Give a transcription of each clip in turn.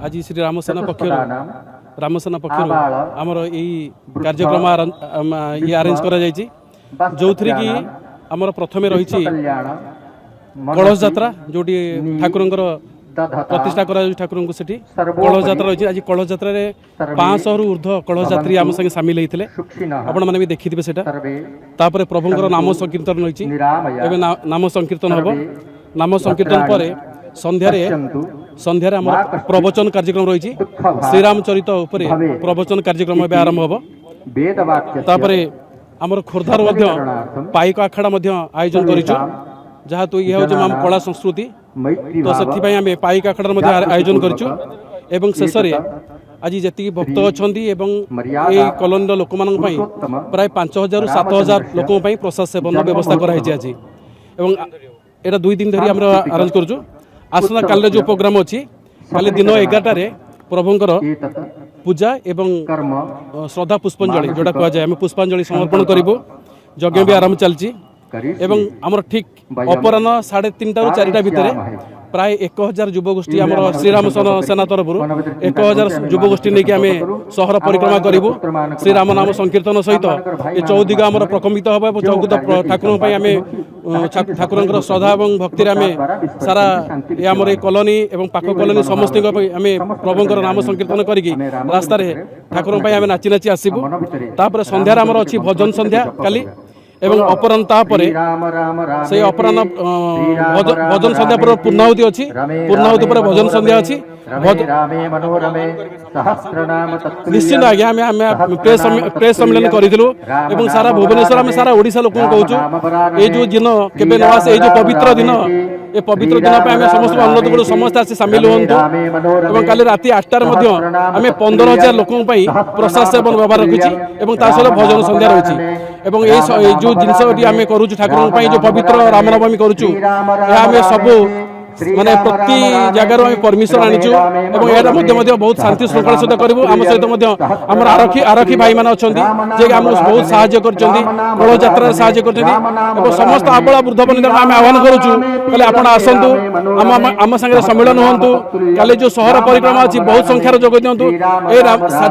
आज श्री रामसेना पक्ष आमर यही कार्यक्रम ये अरेंज करा जो थी कि आमर प्रथम रही कलश यात्रा जो ठाकुर प्रतिष्ठा करा ठाकुर को सेठी कलश यात्रा रही आज कलश यात्रा 500 रु ऊर्ध्व कलश यात्री आम संगे सामिल होते आपण मैंने भी देखी से प्रभुंर नाम संकीर्तन रही नाम संकीर्तन हम नाम संकीर्तन पर संध्यार आम प्रवचन कार्यक्रम रही श्रीराम चरित प्रवचन कार्यक्रम आरंभ हम आमर खोर्धार पाइक आखड़ा आयोजन कर जहाँ तो यह हूँ कला संस्कृति तो से आम पाइक आखड़ा आयोजन कर शेष आज जी भक्त अच्छा कलोनी लोक मान प्राय 5000 ରୁ 7000 लोक प्रसाद सेवन व्यवस्था कराई आज एटा 2 दिन धरी अरेंज करूँ आसना काल जो प्रोग्राम अच्छी काली दिन 11 प्रभुंकर पूजा एवं श्रद्धा पुष्पांजलि जोटा कह जाए पुष्पांजलि समर्पण करूँ यज्ञ भी आरंभ चलती एवं आमर ठीक अपराह्न 3:30 ରୁ 4ଟା भितर प्राय 1000 युवगोष्ठी आम श्रीराम सेना तरफ 1000 युवगोष्ठी नहीं आम सहर परिक्रमा करूँ श्रीराम नाम संकीर्तन सहित ये चौदिग आम प्रकम्पित हम चौदिग ठाकुर आम ठाकुर श्रद्धा और भक्ति आम सारा ये आम कलोनी और पाख कलोनी समस्त आम प्रभुंर नाम संकीर्तन करके रास्तार ठाकुर आम नाची नाची आसबू तापर संध्यार आमर अच्छी भजन संध्या काली एवं अपराह्न से अपराह्न भजन संध्या पर पूर्णाहुति अच्छी पूर्णाहुति पर भजन संध्या अच्छी निश्चिंत आज्ञा आम प्रेस सम्मेलन करूँ सारा भुवनेश्वर आम सारा ओडिशा लोक कहूँ ये जो दिन केबे न आसे जो पवित्र दिन ये पवित्र दिन आम समस्त अनुरोध करूँ समस्त आसी सामिल हूँ काली राति 8टार आम 15,000 लोक प्रसाद सेवन व्यवहार रखी सहित भजन संध्या रही ये जो जिनस आम करूँ ठाकुर जो पवित्र रामनवमी करूँ आम सबू माने प्रति जगार परमिशन आनीचु बहुत शांति श्रृंखला सहित करूँ आम सहित आम आरक्षी भाई मैंने अच्छा जे आम बहुत साहाय्य कलश यात्रा साहाय्य कर समस्त आबला वृद्ध बनिंदा आम आह्वान करूँ कल आप आसतु आम सागे सम्मिलन हूँ काली जो सहर परिक्रमा अच्छी बहुत संख्यार जोग दिंतु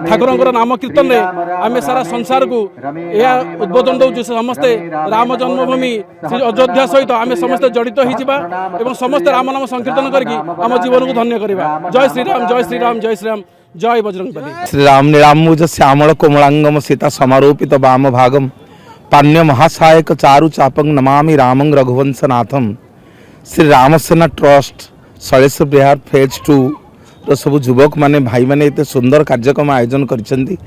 ठाकुर नाम कीर्तन में आम सारा संसार को यह उद्बोधन दौर समस्ते राम जन्मभूमि श्री अयोध्या सहित आम समस्ते जड़ित हो समस्त राम नाम संकीर्तन करके आम जीवन को धन्य करवा जय श्रीराम जय श्रीराम जय श्रीराम जय बजरंगबली श्रीराम निरामुज श्यामल कोमलांगम सीता समारोपित वाम भागम पान्य महासायक चारु चापंग नमामि रामं रघुवंशनाथम श्री रामसेना ट्रस्ट शैलेश्वर बिहार फेज 2 रो सब युवक माने भाई माने एते सुंदर कार्यक्रम आयोजन करछंती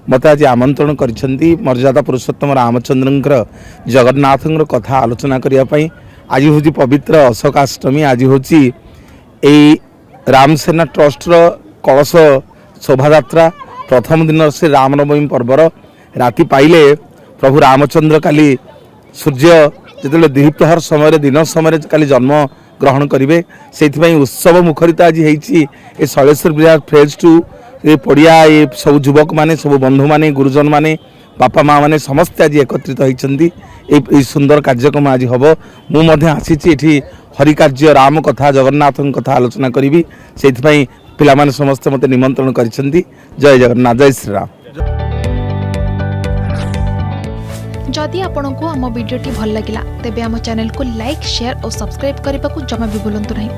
मत आज आमंत्रण करछंती मर्यादा पुरुषोत्तम रामचंद्र जगन्नाथ कथा आलोचना करिया पई आज हूँ पवित्र अशोकाष्टमी आज हूँ रामसेना ट्रस्ट कलश शोभा प्रथम दिन से रामनवमी पर्वर राति पाइले प्रभु रामचंद्र काली सूर्य जो द्विप्रहर समय दिन समय काली जन्म ग्रहण करेंगे से उत्सव मुखरित आज ये शैलेश्वर बिहार फेज 2 ये पड़िया ये सब युवक माने सब बंधु माने गुरुजन माने बापा माँ मैंने समस्ते आज एकत्रित होती सुंदर कार्यक्रम आज हम मुझे आसी हरिकार्य राम कथा जगन्नाथ कथा आलोचना करी से पिला समस्ते मत निमंत्रण कर जय जगन्नाथ जय श्रीराम। जदि आपंक आम भिडी भल लगा तेब आम चैनल को लाइक शेयर और सब्सक्राइब करने को जमा भी भूलु नहीं।